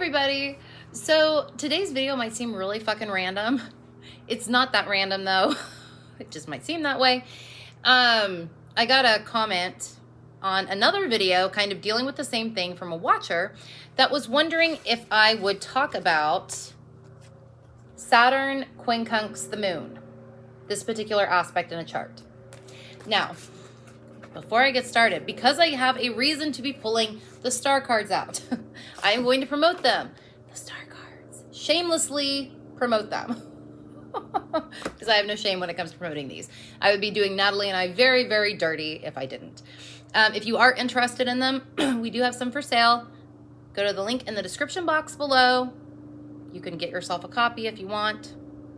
everybody. So today's video might seem really fucking random. It's not that random though. It just might seem that way. I got a comment on another video kind of dealing with the same thing from a watcher that was wondering if I would talk about Saturn quincunx the moon, this particular aspect in a chart. Now, before I get started, because I have a reason to be pulling the star cards out, I am going to promote them. The star cards. Shamelessly promote them. Because I have no shame when it comes to promoting these. I would be doing Natalie and I very, very dirty if I didn't. If you are interested in them, we do have some for sale. Go to the link in the description box below. You can get yourself a copy if you want.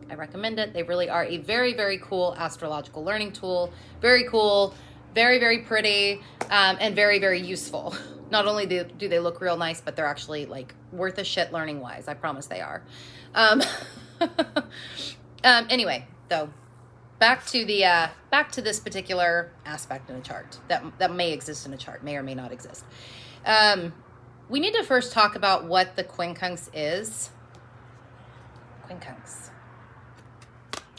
I recommend it. They really are a very, very cool astrological learning tool. Very cool. Very, very pretty, and very, very useful. Not only do they look real nice, but they're actually like worth a shit learning wise. I promise they are. Anyway, though, back to this particular aspect in a chart that may exist in a chart, may or may not exist. We need to first talk about what the quincunx is. Quincunx.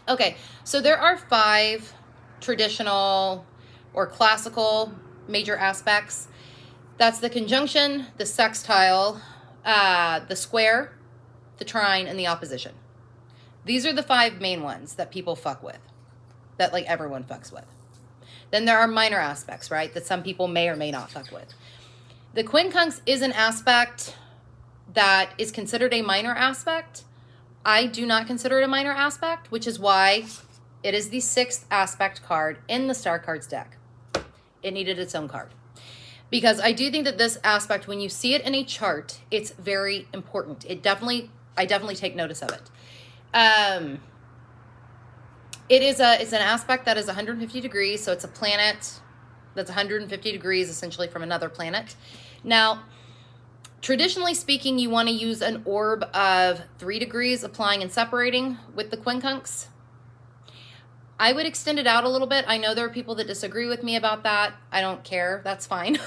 Okay, so there are 5 traditional or classical major aspects. That's the conjunction, the sextile, the square, the trine, and the opposition. These are the 5 main ones that people fuck with, that like everyone fucks with. Then there are minor aspects, right, that some people may or may not fuck with. The quincunx is an aspect that is considered a minor aspect. I do not consider it a minor aspect, which is why it is the 6th aspect card in the star cards deck. It needed its own card. Because I do think that this aspect, when you see it in a chart, it's very important. I definitely take notice of it. It's an aspect that is 150 degrees, so it's a planet that's 150 degrees essentially from another planet. Now, traditionally speaking, you want to use an orb of 3 degrees applying and separating with the quincunx. I would extend it out a little bit. I know there are people that disagree with me about that. I don't care. That's fine.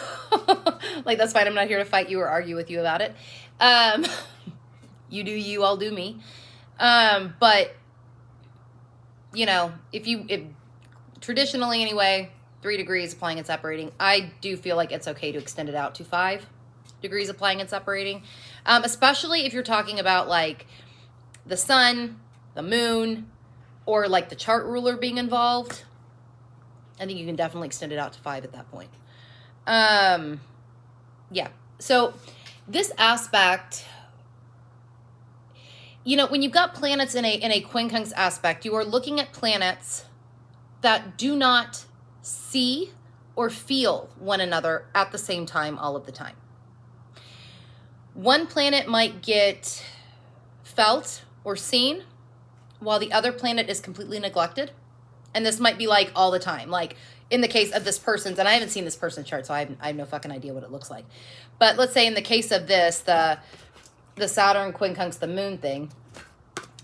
Like, that's fine. I'm not here to fight you or argue with you about it. You do you, I'll do me. But, you know, if traditionally anyway, 3 degrees applying and separating, I do feel like it's okay to extend it out to 5 degrees applying and separating. Especially if you're talking about like the sun, the moon, or like the chart ruler being involved. I think you can definitely extend it out to 5 at that point. Yeah. So this aspect, you know, when you've got planets in a quincunx aspect, you are looking at planets that do not see or feel one another at the same time all of the time. One planet might get felt or seen while the other planet is completely neglected. And this might be like all the time. Like in the case of this person's, and I haven't seen this person's chart, so I have no fucking idea what it looks like. But let's say in the case of this, the Saturn quincunx the moon thing,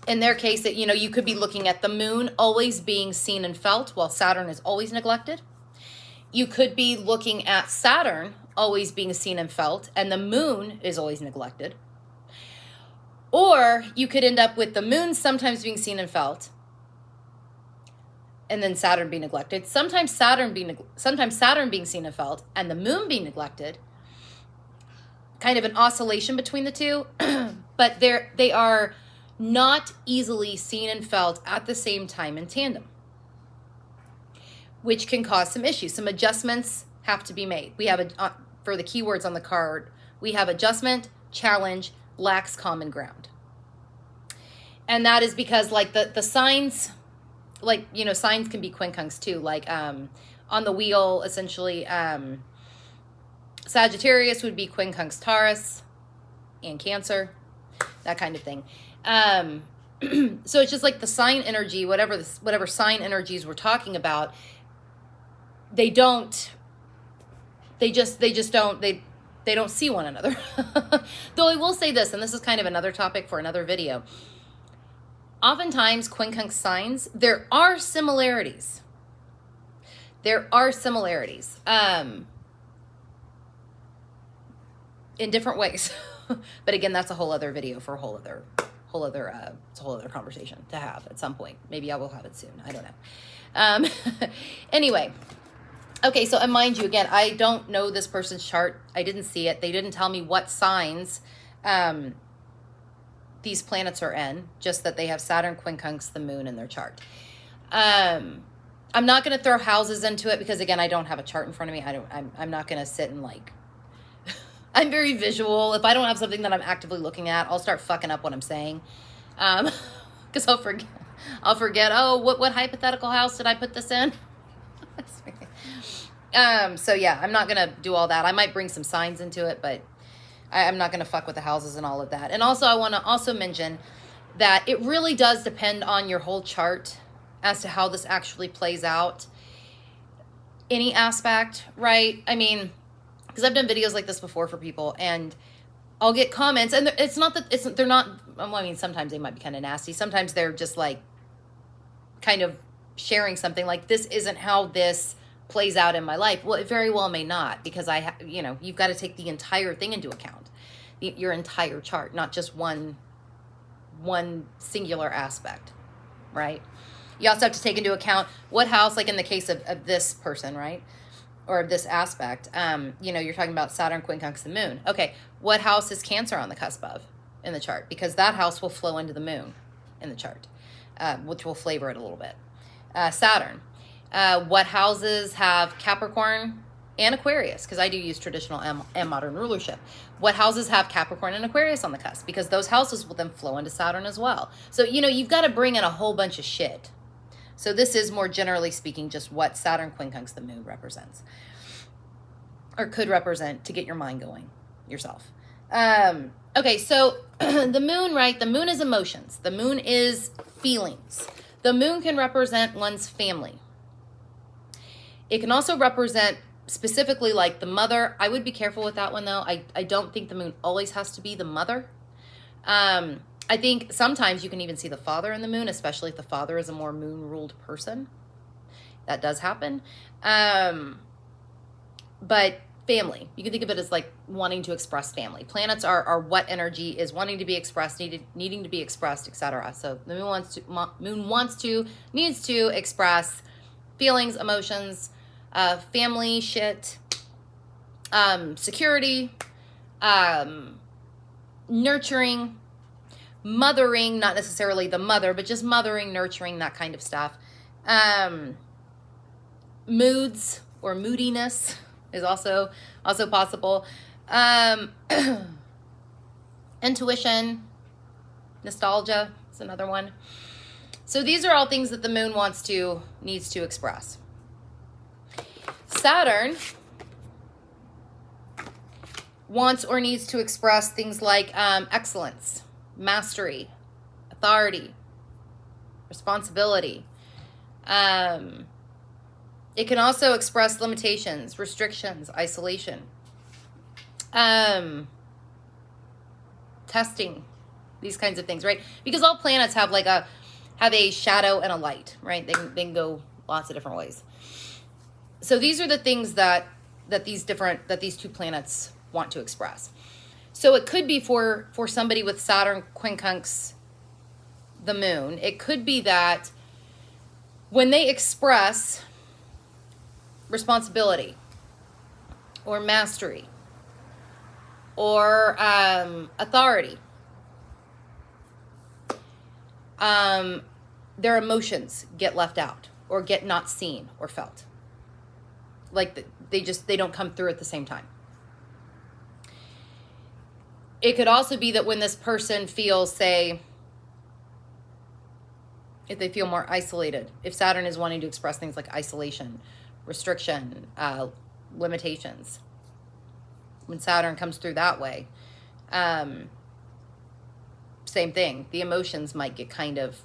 in their case, you know, you could be looking at the moon always being seen and felt while Saturn is always neglected. You could be looking at Saturn always being seen and felt, and the moon is always neglected. Or you could end up with the moon sometimes being seen and felt, and then Saturn being neglected. Sometimes Saturn being seen and felt, and the moon being neglected. Kind of an oscillation between the two, but they are not easily seen and felt at the same time in tandem, which can cause some issues. Some adjustments have to be made. We have for the keywords on the card, we have adjustment, challenge, lacks common ground. And that is because like the signs, like, you know, signs can be quincunx too. Like on the wheel, essentially, Sagittarius would be quincunx Taurus and Cancer, that kind of thing. So it's just like the sign energy, whatever sign energies we're talking about, they don't see one another. Though I will say this, and this is kind of another topic for another video. Oftentimes, quincunx signs, there are similarities. In different ways. But again, that's a whole other video for it's a whole other conversation to have at some point. Maybe I will have it soon. I don't know. Anyway. Okay, so and mind you, again, I don't know this person's chart. I didn't see it. They didn't tell me what signs these planets are in, just that they have Saturn, quincunx, the moon in their chart. I'm not going to throw houses into it because, again, I don't have a chart in front of me. I'm not going to sit and like, I'm very visual. If I don't have something that I'm actively looking at, I'll start fucking up what I'm saying. Because I'll forget, oh, what hypothetical house did I put this in? So yeah, I'm not going to do all that. I might bring some signs into it, but I'm not going to fuck with the houses and all of that. And also, I want to also mention that it really does depend on your whole chart as to how this actually plays out. Any aspect, right? I mean, because I've done videos like this before for people, and I'll get comments, and it's not that they're not, well, I mean, sometimes they might be kind of nasty. Sometimes they're just like kind of sharing something like, this isn't how this plays out in my life. Well, it very well may not, because you've got to take the entire thing into account, your entire chart, not just one singular aspect, right? You also have to take into account what house, like in the case of this person, right? Or of this aspect, you're talking about Saturn, quincunx, the moon. Okay, what house is Cancer on the cusp of in the chart? Because that house will flow into the moon in the chart, which will flavor it a little bit. Saturn. What houses have Capricorn and Aquarius? Because I do use traditional and modern rulership. What houses have Capricorn and Aquarius on the cusp? Because those houses will then flow into Saturn as well. So, you've got to bring in a whole bunch of shit. So this is more generally speaking just what Saturn, quincunx, the moon represents. Or could represent to get your mind going yourself. Okay, so the moon, right? The moon is emotions. The moon is feelings. The moon can represent one's family. It can also represent specifically like the mother. I would be careful with that one though. I don't think the moon always has to be the mother. I think sometimes you can even see the father in the moon, especially if the father is a more moon-ruled person. That does happen. But family, you can think of it as like wanting to express family. Planets are what energy is wanting to be expressed, needing to be expressed, etc. So the moon needs to express feelings, emotions, family shit, security, nurturing, mothering, not necessarily the mother, but just mothering, nurturing, that kind of stuff. Moods or moodiness is also possible. Intuition, nostalgia is another one. So these are all things that the moon needs to express. Saturn wants or needs to express things like excellence, mastery, authority, responsibility. It can also express limitations, restrictions, isolation, testing, these kinds of things, right? Because all planets have a shadow and a light, right? They can go lots of different ways. So these are the things that these two planets want to express. So it could be for somebody with Saturn, quincunx, the moon. It could be that when they express responsibility or mastery or authority, their emotions get left out or get not seen or felt. Like they don't come through at the same time. It could also be that when this person feels, say, if they feel more isolated, if Saturn is wanting to express things like isolation, restriction, limitations, when Saturn comes through that way, same thing. The emotions might get kind of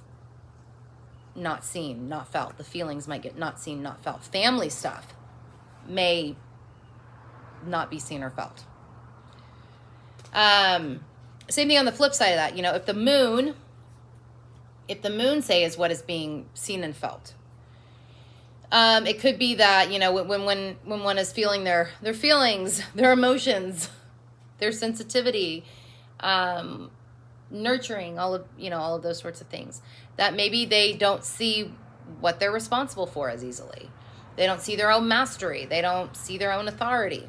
not seen, not felt. The feelings might get not seen, not felt. Family stuff may not be seen or felt. Same thing on the flip side of that. If the moon, say, is what is being seen and felt, it could be that, when one is feeling their feelings, their emotions, their sensitivity, nurturing, all of those sorts of things, that maybe they don't see what they're responsible for as easily. They don't see their own mastery. They don't see their own authority.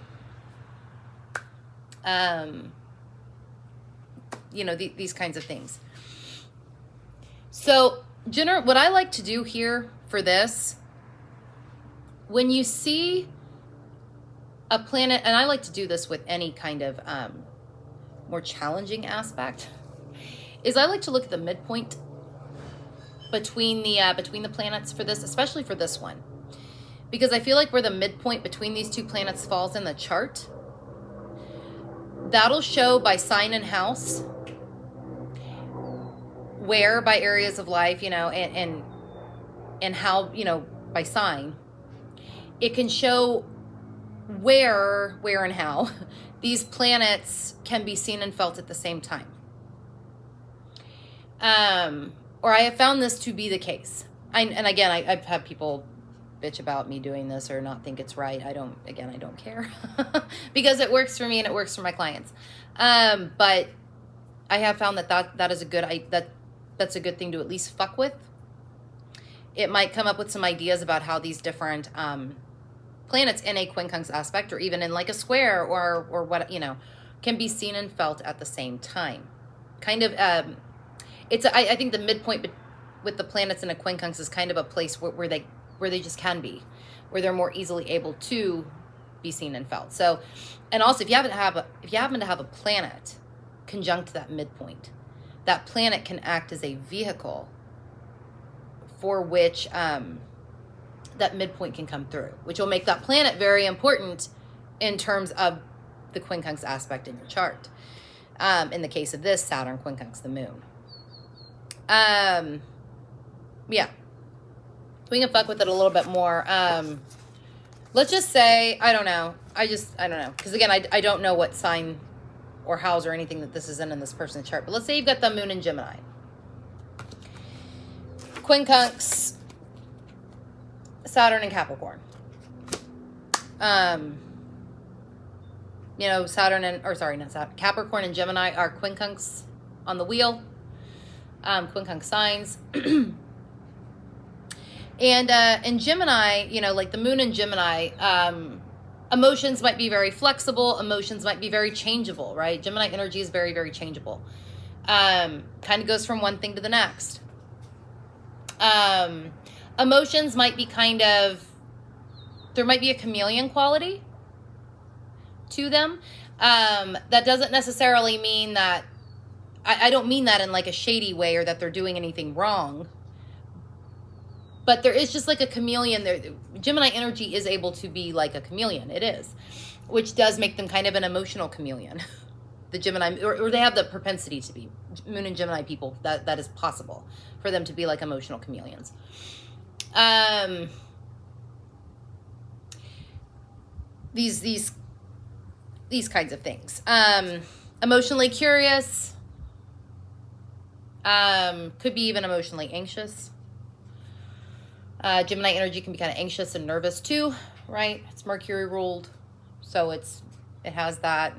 These kinds of things. So, what I like to do here for this, when you see a planet, and I like to do this with any kind of more challenging aspect, is I like to look at the midpoint between the planets for this, especially for this one, because I feel like where the midpoint between these two planets falls in the chart, that'll show by sign and house, where by areas of life, and how, by sign, it can show where and how these planets can be seen and felt at the same time. Or I have found this to be the case. I've had people bitch about me doing this or not think it's right. I don't care because it works for me and it works for my clients. But I have found that is that's a good thing to at least fuck with. It might come up with some ideas about how these different planets in a quincunx aspect, or even in like a square, or what, can be seen and felt at the same time. Kind of, I think the midpoint with the planets in a quincunx is kind of a place where they just can be, where they're more easily able to be seen and felt. So, and also if you happen to have a planet conjunct that midpoint, that planet can act as a vehicle for which that midpoint can come through, which will make that planet very important in terms of the quincunx aspect in your chart. In the case of this, Saturn quincunx the moon. Yeah. We can fuck with it a little bit more. Let's just say, I don't know. I don't know. Because again, I don't know what sign or house or anything that this is in this person's chart. But let's say you've got the moon in Gemini. Quincunx, Saturn and Capricorn. Capricorn and Gemini are quincunx on the wheel. Quincunx signs. And in Gemini, like the moon in Gemini, emotions might be very flexible. Emotions might be very changeable, right? Gemini energy is very, very changeable. Kind of goes from one thing to the next. Emotions might be there might be a chameleon quality to them. That doesn't necessarily mean that, I don't mean that in like a shady way or that they're doing anything wrong. But there is just like a chameleon there. Gemini energy is able to be like a chameleon. It is, which does make them kind of an emotional chameleon. The Gemini, or they have the propensity to be. Moon and Gemini people, that is possible for them to be like emotional chameleons. These kinds of things. Emotionally curious. Could be even emotionally anxious. Gemini energy can be kind of anxious and nervous too, right? It's Mercury ruled, so it has that,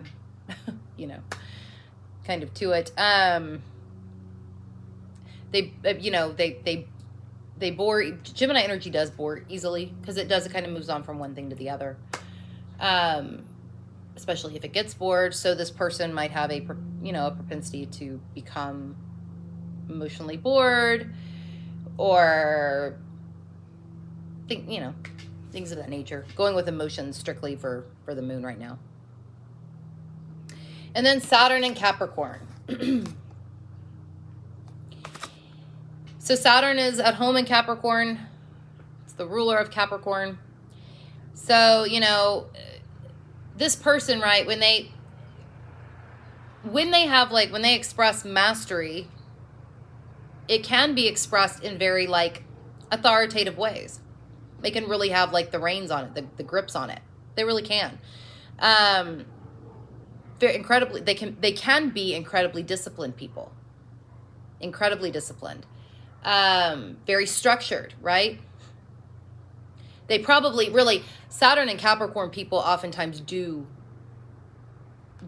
kind of to it. They bore. Gemini energy does bore easily because it kind of moves on from one thing to the other. Especially if it gets bored. So this person might have a propensity to become emotionally bored, or things of that nature. Going with emotions strictly for the moon right now. And then Saturn and Capricorn. So Saturn is at home in Capricorn. It's the ruler of Capricorn. So, this person, right, when they express mastery, it can be expressed in very authoritative ways. They can really have the reins on it, the grips on it. They really can. They can be incredibly disciplined people. Incredibly disciplined. Very structured, right? They probably really, Saturn and Capricorn people oftentimes do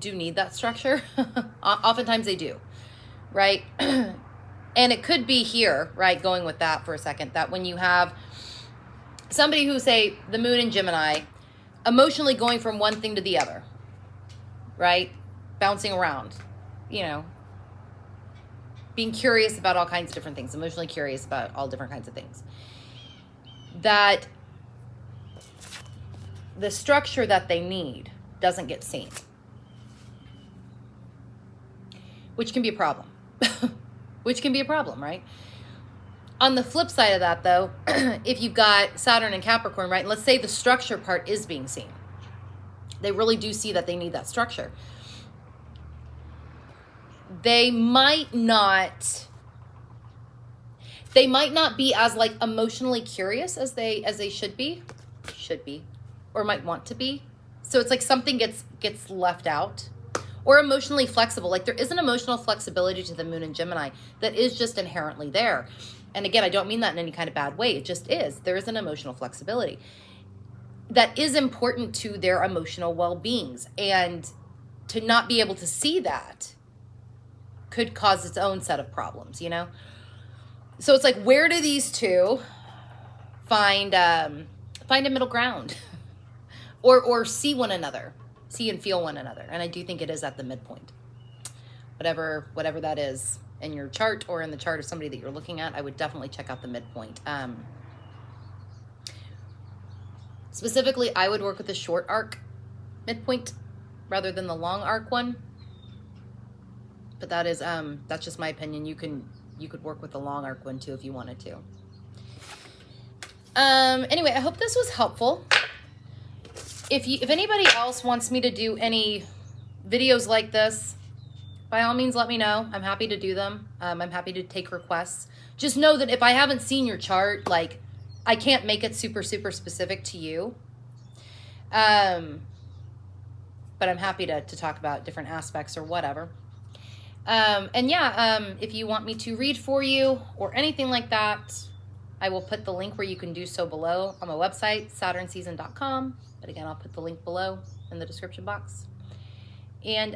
do need that structure. Oftentimes they do, right? And it could be here, right, going with that for a second, that when you have somebody who, say, the moon in Gemini, emotionally going from one thing to the other, right, bouncing around, you know, being curious about all kinds of different things, emotionally curious about all different kinds of things, that the structure that they need doesn't get seen, which can be a problem. Which can be a problem, right? On the flip side of that, though, if you've got Saturn and Capricorn, right, and let's say the structure part is being seen, they really do see that they need that structure. They might not be as like emotionally curious as they should be, or might want to be. So it's like something gets left out. Or emotionally flexible. Like there is an emotional flexibility to the moon in Gemini that is just inherently there. And again, I don't mean that in any kind of bad way. It just is. There is an emotional flexibility that is important to their emotional well-beings. And to not be able to see that could cause its own set of problems, you know? So it's like, where do these two find a middle ground? or see one another? See and feel one another. And I do think it is at the midpoint. Whatever that is in your chart or in the chart of somebody that you're looking at, I would definitely check out the midpoint. Specifically, I would work with the short arc midpoint rather than the long arc one. But that is that's just my opinion. You could work with the long arc one too if you wanted to. Anyway, I hope this was helpful. If anybody else wants me to do any videos like this, by all means, let me know. I'm happy to do them. I'm happy to take requests. Just know that if I haven't seen your chart, like, I can't make it super, super specific to you. But I'm happy to talk about different aspects or whatever. And yeah, if you want me to read for you or anything like that, I will put the link where you can do so below on my website, SaturnSeason.com. But again, I'll put the link below in the description box. And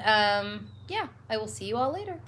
yeah, I will see you all later.